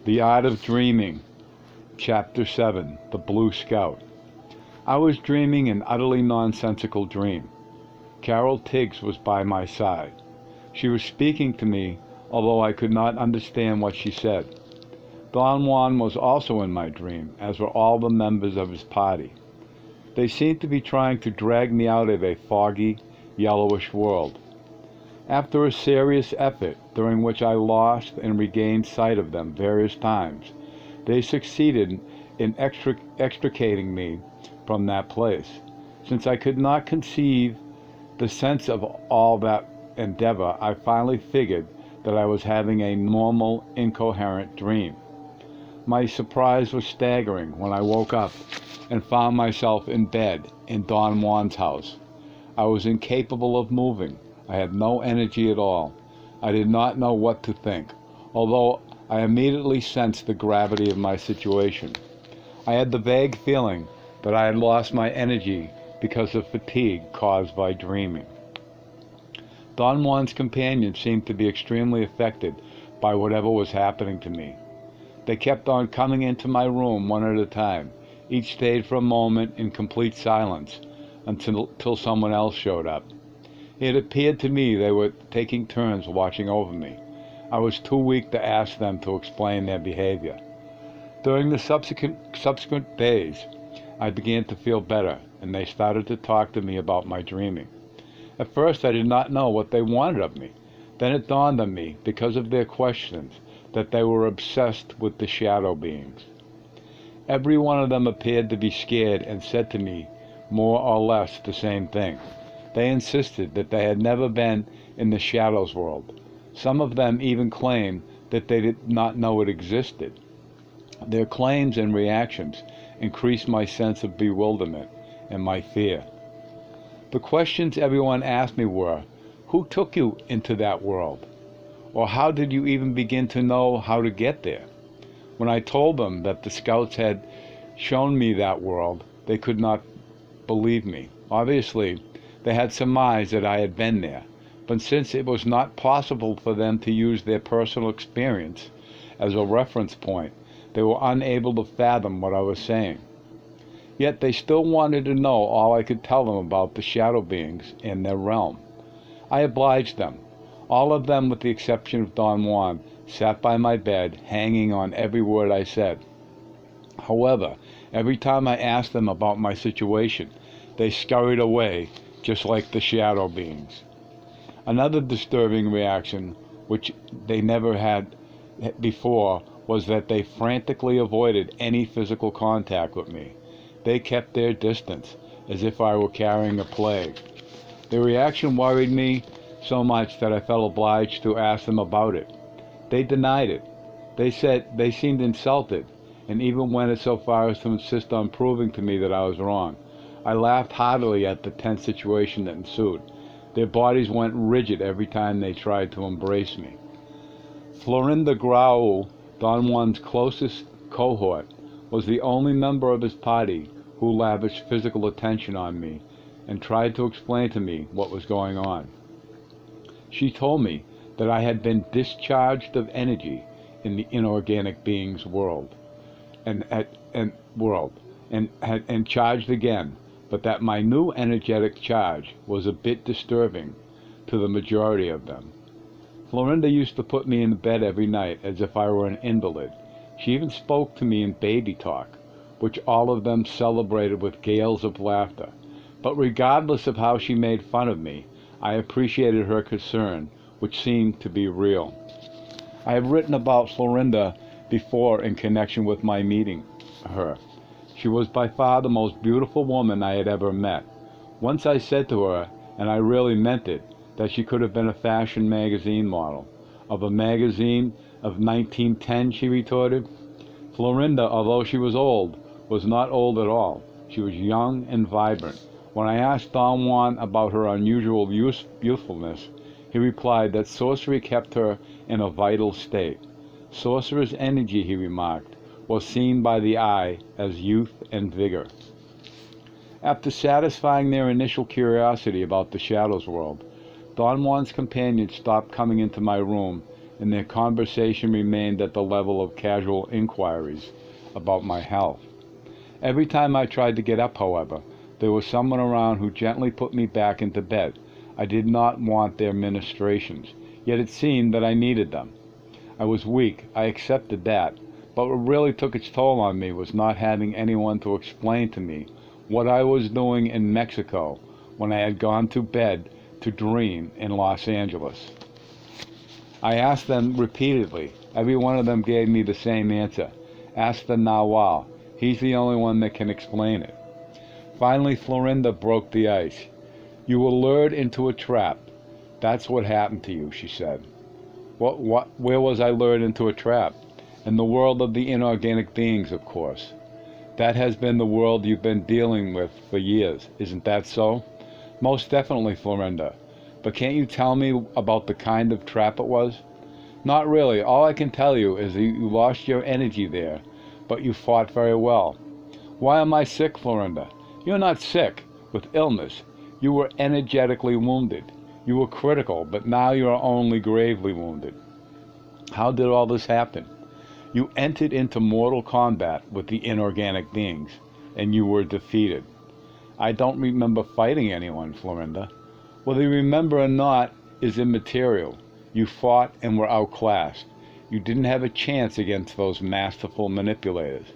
The Art of Dreaming, Chapter 7, The Blue Scout. I was dreaming an utterly nonsensical dream. Carol Tiggs was by my side. She was speaking to me, although I could not understand what she said. Don Juan was also in my dream, as were all the members of his party. They seemed to be trying to drag me out of a foggy, yellowish world. After a serious effort, during which I lost and regained sight of them various times, they succeeded in extricating me from that place. Since I could not conceive the sense of all that endeavor, I finally figured that I was having a normal, incoherent dream. My surprise was staggering when I woke up and found myself in bed in Don Juan's house. I was incapable of moving. I had no energy at all. I did not know what to think, although I immediately sensed the gravity of my situation. I had the vague feeling that I had lost my energy because of fatigue caused by dreaming. Don Juan's companions seemed to be extremely affected by whatever was happening to me. They kept on coming into my room one at a time. Each stayed for a moment in complete silence until someone else showed up. It appeared to me they were taking turns watching over me. I was too weak to ask them to explain their behavior. During the subsequent days, I began to feel better, and they started to talk to me about my dreaming. At first, I did not know what they wanted of me. Then it dawned on me, because of their questions, that they were obsessed with the shadow beings. Every one of them appeared to be scared and said to me more or less the same thing. They insisted that they had never been in the shadows world. Some of them even claimed that they did not know it existed. Their claims and reactions increased my sense of bewilderment and my fear. The questions everyone asked me were, who took you into that world? Or how did you even begin to know how to get there? When I told them that the scouts had shown me that world, they could not believe me. Obviously, they had surmised that I had been there, but since it was not possible for them to use their personal experience as a reference point, they were unable to fathom what I was saying. Yet they still wanted to know all I could tell them about the shadow beings in their realm. I obliged them. All of them, with the exception of Don Juan, sat by my bed, hanging on every word I said. However, every time I asked them about my situation, they scurried away, just like the shadow beings. Another disturbing reaction, which they never had before, was that they frantically avoided any physical contact with me. They kept their distance, as if I were carrying a plague. Their reaction worried me so much that I felt obliged to ask them about it. They denied it. They said they seemed insulted, and even went so far as to insist on proving to me that I was wrong. I laughed heartily at the tense situation that ensued. Their bodies went rigid every time they tried to embrace me. Florinda Grau, Don Juan's closest cohort, was the only member of his party who lavished physical attention on me and tried to explain to me what was going on. She told me that I had been discharged of energy in the inorganic being's world and charged again, but that my new energetic charge was a bit disturbing to the majority of them. Florinda used to put me in bed every night as if I were an invalid. She even spoke to me in baby talk, which all of them celebrated with gales of laughter. But regardless of how she made fun of me, I appreciated her concern, which seemed to be real. I have written about Florinda before in connection with my meeting her. She was by far the most beautiful woman I had ever met. Once I said to her, and I really meant it, that she could have been a fashion magazine model. Of a magazine of 1910, she retorted. Florinda, although she was old, was not old at all. She was young and vibrant. When I asked Don Juan about her unusual youthfulness, he replied that sorcery kept her in a vital state. Sorcerer's energy, he remarked, was seen by the eye as youth and vigor. After satisfying their initial curiosity about the Shadows world, Don Juan's companions stopped coming into my room and their conversation remained at the level of casual inquiries about my health. Every time I tried to get up, however, there was someone around who gently put me back into bed. I did not want their ministrations, yet it seemed that I needed them. I was weak, I accepted that, but what really took its toll on me was not having anyone to explain to me what I was doing in Mexico when I had gone to bed to dream in Los Angeles. I asked them repeatedly. Every one of them gave me the same answer. Ask the Nahual. He's the only one that can explain it. Finally, Florinda broke the ice. You were lured into a trap. That's what happened to you, she said. Where was I lured into a trap? In the world of the inorganic beings, of course. That has been the world you've been dealing with for years. Isn't that so? Most definitely, Florinda. But can't you tell me about the kind of trap it was? Not really. All I can tell you is that you lost your energy there, but you fought very well. Why am I sick, Florinda? You're not sick with illness. You were energetically wounded. You were critical, but now you are only gravely wounded. How did all this happen? You entered into mortal combat with the inorganic beings, and you were defeated. I don't remember fighting anyone, Florinda. Whether you remember or not is immaterial. You fought and were outclassed. You didn't have a chance against those masterful manipulators.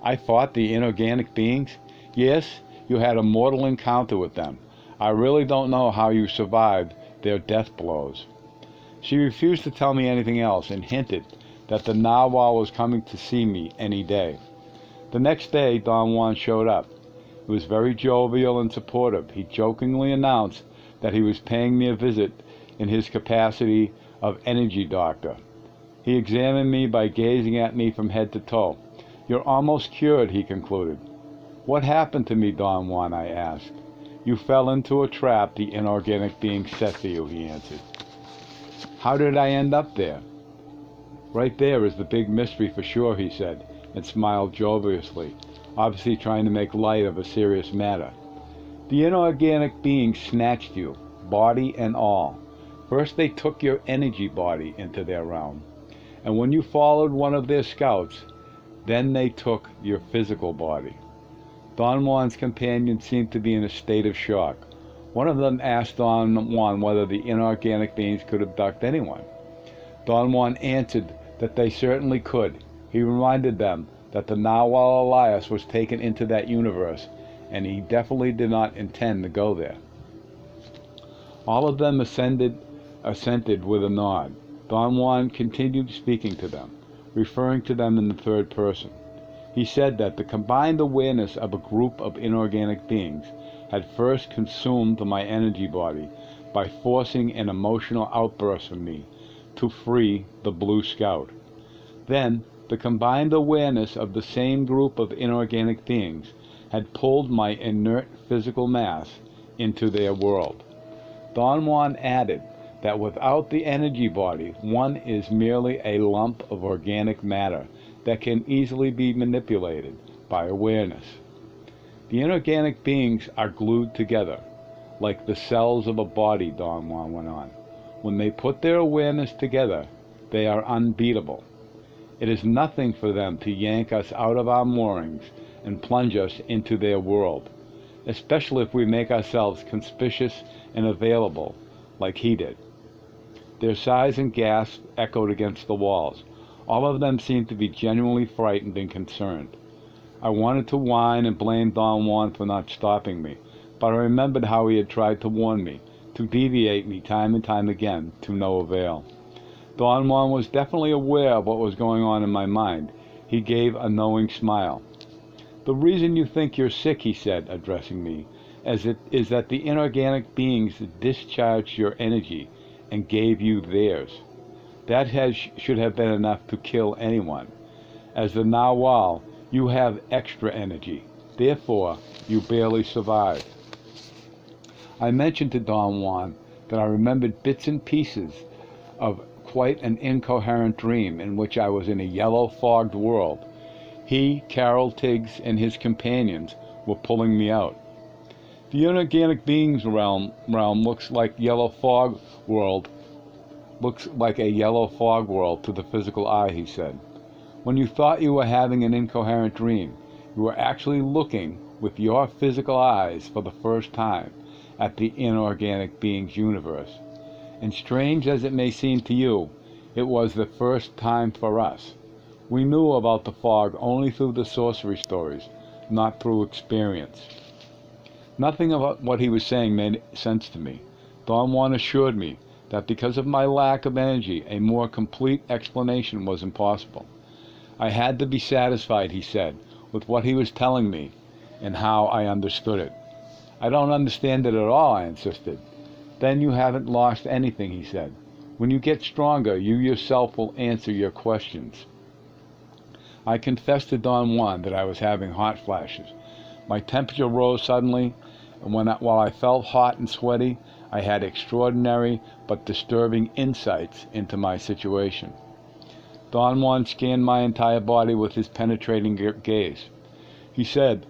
I fought the inorganic beings? Yes, you had a mortal encounter with them. I really don't know how you survived their death blows. She refused to tell me anything else and hinted that the Narwhal was coming to see me any day. The next day, Don Juan showed up. He was very jovial and supportive. He jokingly announced that he was paying me a visit in his capacity of energy doctor. He examined me by gazing at me from head to toe. You're almost cured, he concluded. What happened to me, Don Juan? I asked. You fell into a trap the inorganic being set for you, he answered. How did I end up there? Right there is the big mystery for sure, he said, and smiled jovially, obviously trying to make light of a serious matter. The inorganic beings snatched you, body and all. First they took your energy body into their realm, and when you followed one of their scouts, then they took your physical body. Don Juan's companions seemed to be in a state of shock. One of them asked Don Juan whether the inorganic beings could abduct anyone. Don Juan answered that they certainly could. He reminded them that the Nahual Elias was taken into that universe, and he definitely did not intend to go there. All of them assented with a nod. Don Juan continued speaking to them, referring to them in the third person. He said that the combined awareness of a group of inorganic beings had first consumed my energy body by forcing an emotional outburst from me to free the Blue Scout. Then, the combined awareness of the same group of inorganic beings had pulled my inert physical mass into their world. Don Juan added that without the energy body, one is merely a lump of organic matter that can easily be manipulated by awareness. The inorganic beings are glued together, like the cells of a body, Don Juan went on. When they put their awareness together, they are unbeatable. It is nothing for them to yank us out of our moorings and plunge us into their world, especially if we make ourselves conspicuous and available, like he did. Their sighs and gasps echoed against the walls. All of them seemed to be genuinely frightened and concerned. I wanted to whine and blame Don Juan for not stopping me, but I remembered how he had tried to warn me, to deviate me time and time again, to no avail. Don Juan was definitely aware of what was going on in my mind. He gave a knowing smile. The reason you think you're sick, he said, addressing me, is that the inorganic beings discharged your energy and gave you theirs. That should have been enough to kill anyone. As the Nahual, you have extra energy. Therefore, you barely survived. I mentioned to Don Juan that I remembered bits and pieces of quite an incoherent dream in which I was in a yellow-fogged world. He, Carol Tiggs, and his companions were pulling me out. The inorganic beings realm looks like yellow fog world Looks like a yellow fog world to the physical eye, he said. When you thought you were having an incoherent dream, you were actually looking with your physical eyes for the first time at the inorganic being's universe. And strange as it may seem to you, it was the first time for us. We knew about the fog only through the sorcery stories, not through experience. Nothing of what he was saying made sense to me. Don Juan assured me that because of my lack of energy, a more complete explanation was impossible. I had to be satisfied, he said, with what he was telling me and how I understood it. I don't understand it at all, I insisted. Then you haven't lost anything, he said. When you get stronger, you yourself will answer your questions. I confessed to Don Juan that I was having hot flashes. My temperature rose suddenly, and while I felt hot and sweaty, I had extraordinary but disturbing insights into my situation. Don Juan scanned my entire body with his penetrating gaze. He said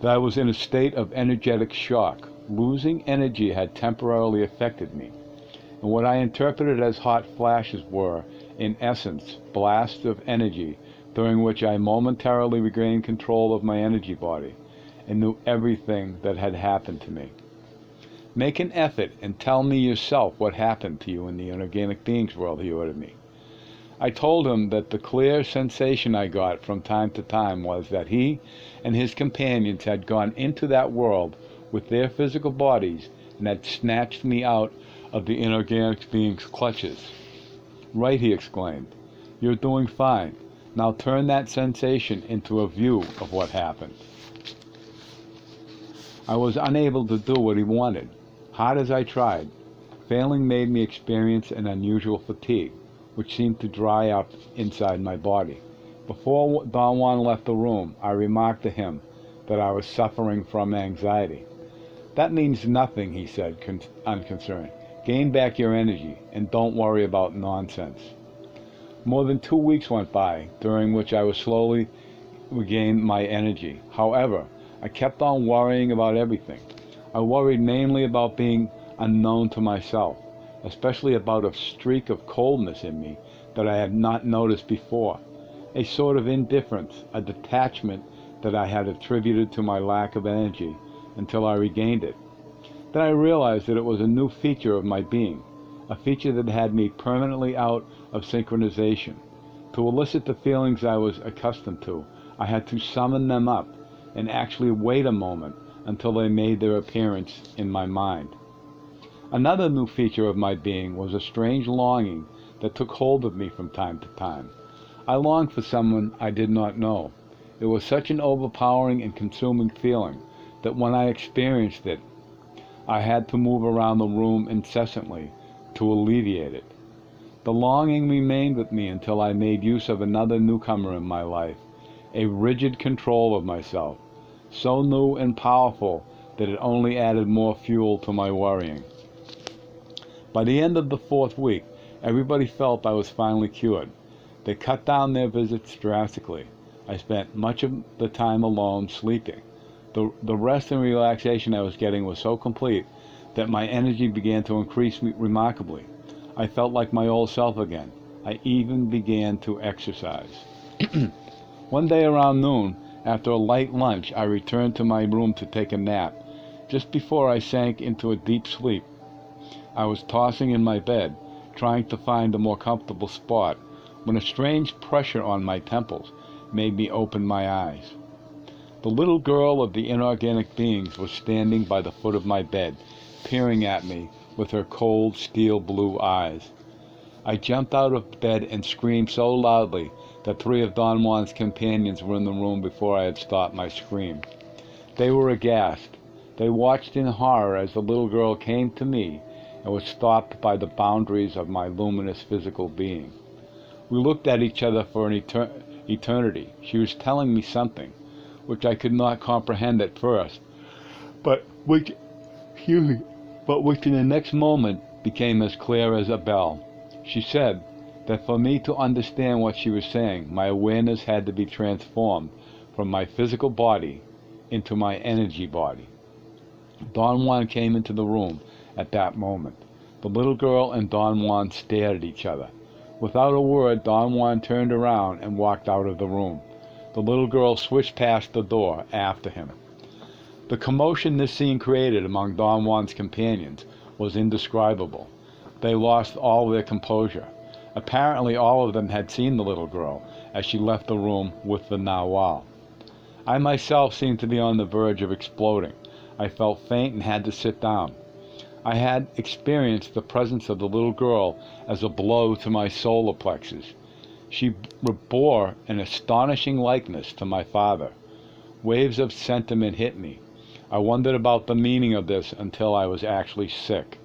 that I was in a state of energetic shock. Losing energy had temporarily affected me, and what I interpreted as hot flashes were, in essence, blasts of energy during which I momentarily regained control of my energy body and knew everything that had happened to me. Make an effort and tell me yourself what happened to you in the inorganic beings world, he ordered me. I told him that the clear sensation I got from time to time was that he and his companions had gone into that world with their physical bodies and had snatched me out of the inorganic being's clutches. Right, he exclaimed. You're doing fine. Now turn that sensation into a view of what happened. I was unable to do what he wanted. Hard as I tried, failing made me experience an unusual fatigue, which seemed to dry up inside my body. Before Don Juan left the room, I remarked to him that I was suffering from anxiety. That means nothing, he said, unconcerned. Gain back your energy, and don't worry about nonsense. More than 2 weeks went by, during which I was slowly regaining my energy. However, I kept on worrying about everything. I worried mainly about being unknown to myself, especially about a streak of coldness in me that I had not noticed before, a sort of indifference, a detachment that I had attributed to my lack of energy until I regained it. Then I realized that it was a new feature of my being, a feature that had me permanently out of synchronization. To elicit the feelings I was accustomed to, I had to summon them up and actually wait a moment until they made their appearance in my mind. Another new feature of my being was a strange longing that took hold of me from time to time. I longed for someone I did not know. It was such an overpowering and consuming feeling that when I experienced it, I had to move around the room incessantly to alleviate it. The longing remained with me until I made use of another newcomer in my life, a rigid control of myself, so new and powerful that it only added more fuel to my worrying. By the end of the 4th week, everybody felt I was finally cured. They cut down their visits drastically. I spent much of the time alone sleeping. The rest and relaxation I was getting was so complete that my energy began to increase remarkably. I felt like my old self again. I even began to exercise. One day around noon, after a light lunch, I returned to my room to take a nap. Just before I sank into a deep sleep, I was tossing in my bed, trying to find a more comfortable spot, when a strange pressure on my temples made me open my eyes. The little girl of the inorganic beings was standing by the foot of my bed, peering at me with her cold, steel-blue eyes. I jumped out of bed and screamed so loudly that 3 of Don Juan's companions were in the room before I had stopped my scream. They were aghast. They watched in horror as the little girl came to me and was stopped by the boundaries of my luminous physical being. We looked at each other for an eternity. She was telling me something, which I could not comprehend at first, but which in the next moment became as clear as a bell. She said that for me to understand what she was saying, my awareness had to be transformed from my physical body into my energy body. Don Juan came into the room at that moment. The little girl and Don Juan stared at each other. Without a word, Don Juan turned around and walked out of the room. The little girl swished past the door after him. The commotion this scene created among Don Juan's companions was indescribable. They lost all their composure. Apparently all of them had seen the little girl as she left the room with the narwhal. I myself seemed to be on the verge of exploding. I felt faint and had to sit down. I had experienced the presence of the little girl as a blow to my solar plexus. She bore an astonishing likeness to my father. Waves of sentiment hit me. I wondered about the meaning of this until I was actually sick.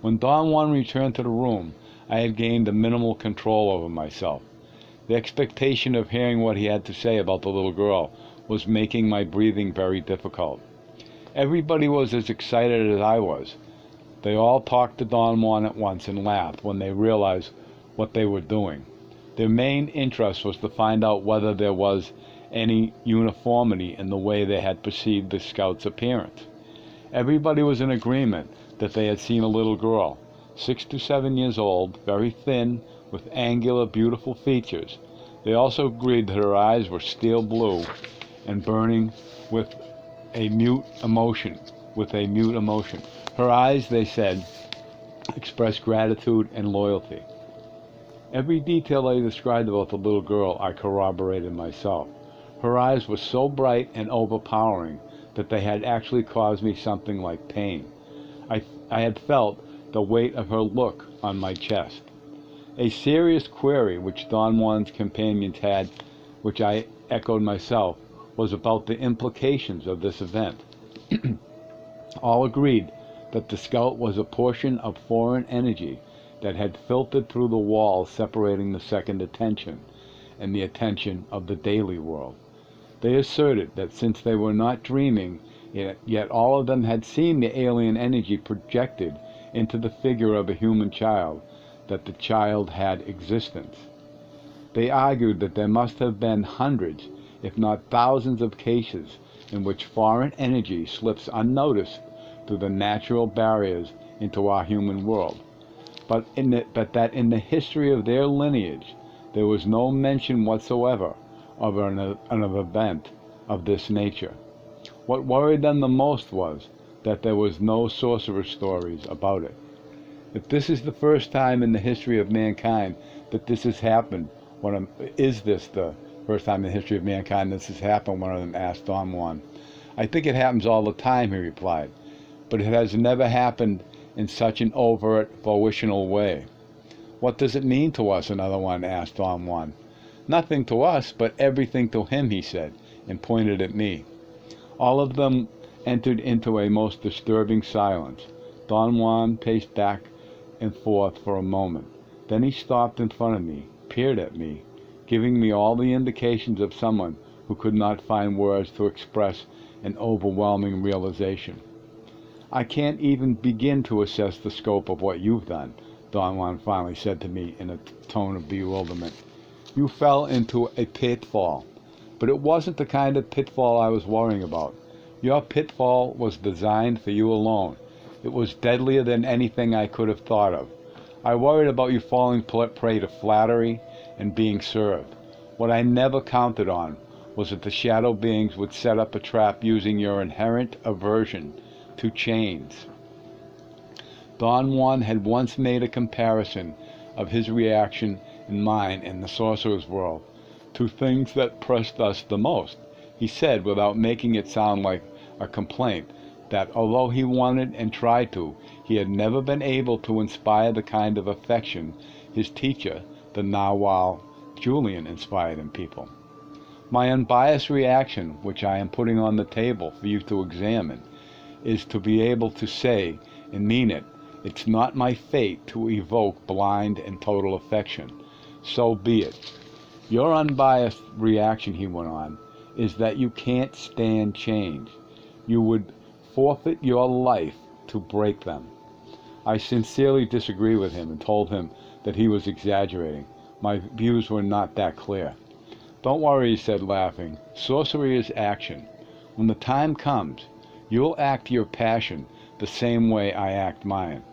When Don Juan returned to the room, I had gained a minimal control over myself. The expectation of hearing what he had to say about the little girl was making my breathing very difficult. Everybody was as excited as I was. They all talked to Don Juan at once and laughed when they realized what they were doing. Their main interest was to find out whether there was any uniformity in the way they had perceived the scout's appearance. Everybody was in agreement that they had seen a little girl, 6 to 7 years old, very thin, with angular, beautiful features. They also agreed that her eyes were steel blue and burning with a mute emotion. Her eyes, they said, expressed gratitude and loyalty. Every detail they described about the little girl I corroborated myself. Her eyes were so bright and overpowering that they had actually caused me something like pain. I had felt the weight of her look on my chest. A serious query which Don Juan's companions had, which I echoed myself, was about the implications of this event. All agreed that the scout was a portion of foreign energy that had filtered through the walls separating the second attention and the attention of the daily world. They asserted that since they were not dreaming, yet all of them had seen the alien energy projected into the figure of a human child, that the child had existence. They argued that there must have been hundreds, if not thousands of cases in which foreign energy slips unnoticed through the natural barriers into our human world, but that in the history of their lineage there was no mention whatsoever of an event of this nature. What worried them the most was that there was no sorcerer stories about it. If this is the first time in the history of mankind that this has happened, is this the first time in the history of mankind this has happened? One of them asked Don Juan. I think it happens all the time, he replied, but it has never happened in such an overt, volitional way. What does it mean to us? Another one asked Don Juan. Nothing to us, but everything to him, he said, and pointed at me. All of them entered into a most disturbing silence. Don Juan paced back and forth for a moment. Then he stopped in front of me, peered at me, giving me all the indications of someone who could not find words to express an overwhelming realization. I can't even begin to assess the scope of what you've done, Don Juan finally said to me in a tone of bewilderment. You fell into a pitfall, but it wasn't the kind of pitfall I was worrying about. Your pitfall was designed for you alone. It was deadlier than anything I could have thought of. I worried about you falling prey to flattery and being served. What I never counted on was that the shadow beings would set up a trap using your inherent aversion to chains. Don Juan had once made a comparison of his reaction and mine in the sorcerer's world to things that pressed us the most. He said, without making it sound like a complaint, that although he wanted and tried to, he had never been able to inspire the kind of affection his teacher, the narwhal Julian, inspired in people. My unbiased reaction, which I am putting on the table for you to examine, is to be able to say, and mean it, it's not my fate to evoke blind and total affection. So be it. Your unbiased reaction, he went on, is that you can't stand change. You would forfeit your life to break them. I sincerely disagree with him and told him that he was exaggerating. My views were not that clear. Don't worry, he said, laughing. Sorcery is action. When the time comes, you'll act your passion the same way I act mine.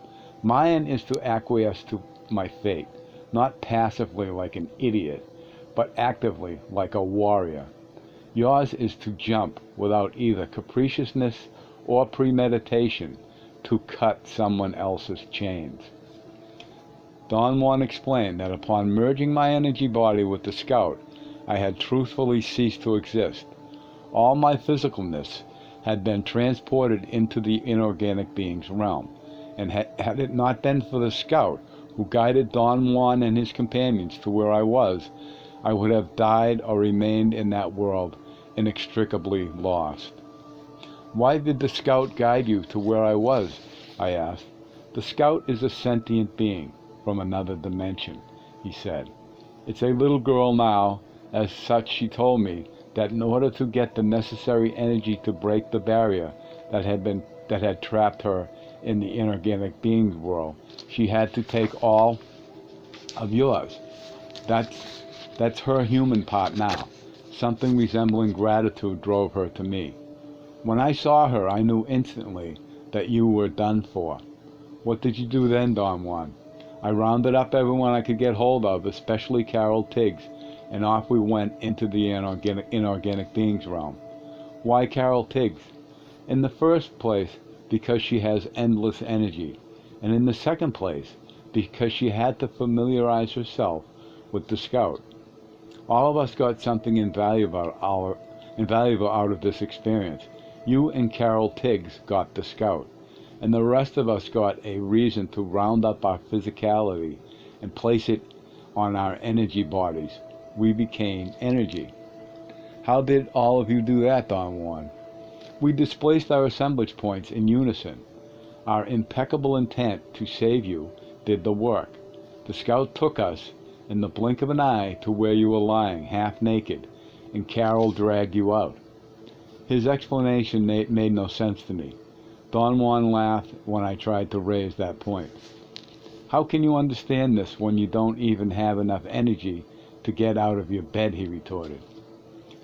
Mine is to acquiesce to my fate, not passively like an idiot, but actively like a warrior. Yours is to jump without either capriciousness or premeditation to cut someone else's chains. Don Juan explained that upon merging my energy body with the Scout, I had truthfully ceased to exist. All my physicalness had been transported into the inorganic being's realm, and had it not been for the Scout who guided Don Juan and his companions to where I would have died or remained in that world inextricably lost. Why did the Scout guide you to where I was? I asked. The Scout is a sentient being from another dimension, he said. It's a little girl now. As such, she told me that in order to get the necessary energy to break the barrier that had trapped her in the inorganic being's world, she had to take all of yours. That's her human part now. Something resembling gratitude drove her to me. When I saw her, I knew instantly that you were done for. What did you do then, Don Juan? I rounded up everyone I could get hold of, especially Carol Tiggs, and off we went into the inorganic beings realm. Why Carol Tiggs? In the first place, because she has endless energy, and in the second place, because she had to familiarize herself with the Scout. All of us got something invaluable out of this experience. You and Carol Tiggs got the Scout, and the rest of us got a reason to round up our physicality and place it on our energy bodies. We became energy. How did all of you do that, Don Juan? We displaced our assemblage points in unison. Our impeccable intent to save you did the work. The Scout took us in the blink of an eye to where you were lying, half naked, and Carol dragged you out. His explanation made no sense to me. Don Juan laughed when I tried to raise that point. How can you understand this when you don't even have enough energy to get out of your bed, he retorted.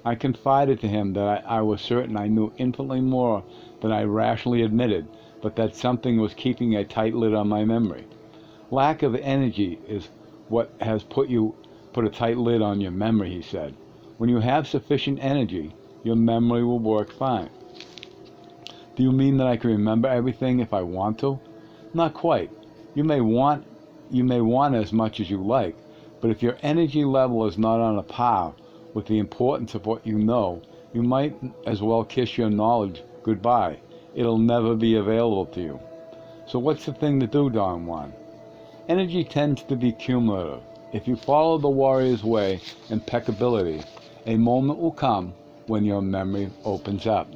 I confided to him that I was certain I knew infinitely more than I rationally admitted, but that something was keeping a tight lid on my memory. Lack of energy is what has put a tight lid on your memory, he said. When you have sufficient energy, your memory will work fine. Do you mean that I can remember everything if I want to? Not quite. You may want as much as you like, but if your energy level is not on a par with the importance of what you know, you might as well kiss your knowledge goodbye. It'll never be available to you. So what's the thing to do, Don Juan? Energy tends to be cumulative. If you follow the warrior's way, impeccability, a moment will come when your memory opens up.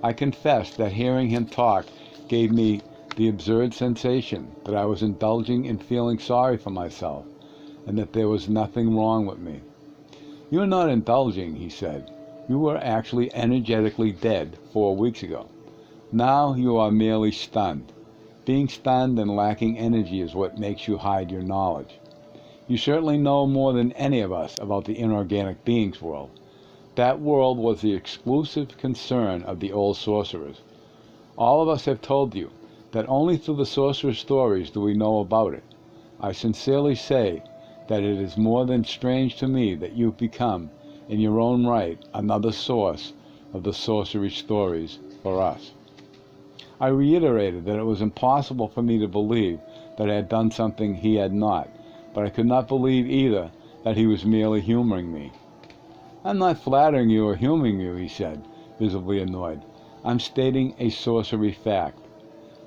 I confess that hearing him talk gave me the absurd sensation that I was indulging in feeling sorry for myself, and that there was nothing wrong with me. You're not indulging, he said. You were actually energetically dead 4 weeks ago. Now you are merely stunned. Being stunned and lacking energy is what makes you hide your knowledge. You certainly know more than any of us about the inorganic beings world. That world was the exclusive concern of the old sorcerers. All of us have told you that only through the sorcerer's stories do we know about it. I sincerely say that it is more than strange to me that you've become, in your own right, another source of the sorcery stories for us. I reiterated that it was impossible for me to believe that I had done something he had not, but I could not believe either that he was merely humoring me. I'm not flattering you or humoring you, he said, visibly annoyed. I'm stating a sorcery fact.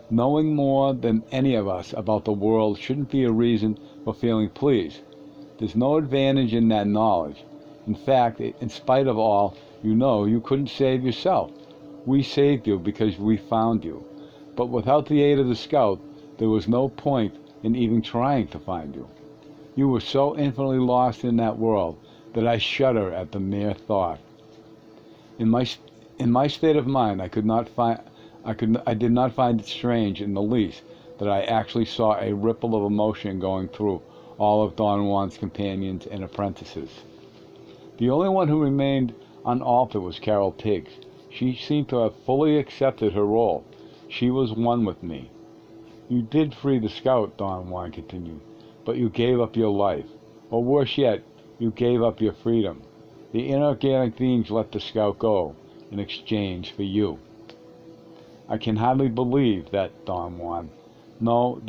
Knowing more than any of us about the world shouldn't be a reason for feeling pleased. There's no advantage in that knowledge. In fact, in spite of all you know, you couldn't save yourself. We saved you because we found you. But without the aid of the Scout, there was no point in even trying to find you. You were so infinitely lost in that world that I shudder at the mere thought. In my state of mind, I did not find it strange in the least that I actually saw a ripple of emotion going through all of Don Juan's companions and apprentices. The only one who remained unaltered was Carol Tiggs. She seemed to have fully accepted her role. She was one with me. You did free the scout, Don Juan continued, but you gave up your life. Or worse yet, you gave up your freedom. The inorganic beings let the scout go in exchange for you. I can hardly believe that, Don Juan. No,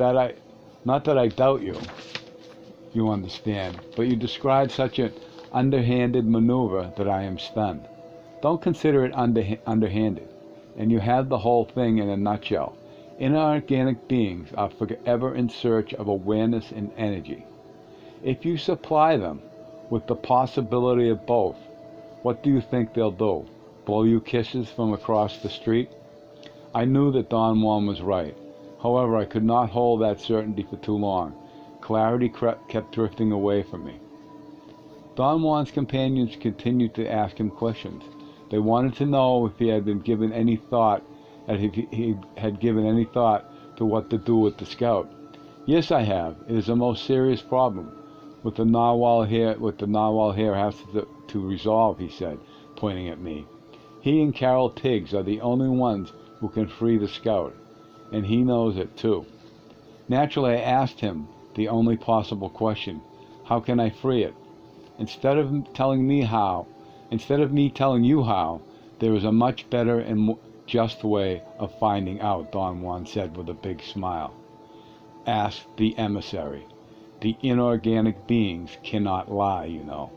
not that I doubt you, you understand, but you describe such an underhanded maneuver that I am stunned. Don't consider it underhanded, and you have the whole thing in a nutshell. Inorganic beings are forever in search of awareness and energy. If you supply them with the possibility of both, what do you think they'll do? Blow you kisses from across the street? I knew that Don Juan was right. However, I could not hold that certainty for too long. Clarity kept drifting away from me. Don Juan's companions continued to ask him questions. They wanted to know if he had been given any thought, if he had given any thought to what to do with the scout. Yes, I have. It is a most serious problem. With the narwhal here has to resolve, he said, pointing at me. He and Carol Tiggs are the only ones who can free the scout, and he knows it too. Naturally, I asked him the only possible question: how can I free it? Instead of me telling you how, there is a much better and just way of finding out, Don Juan said with a big smile. Ask the emissary. The inorganic beings cannot lie, you know.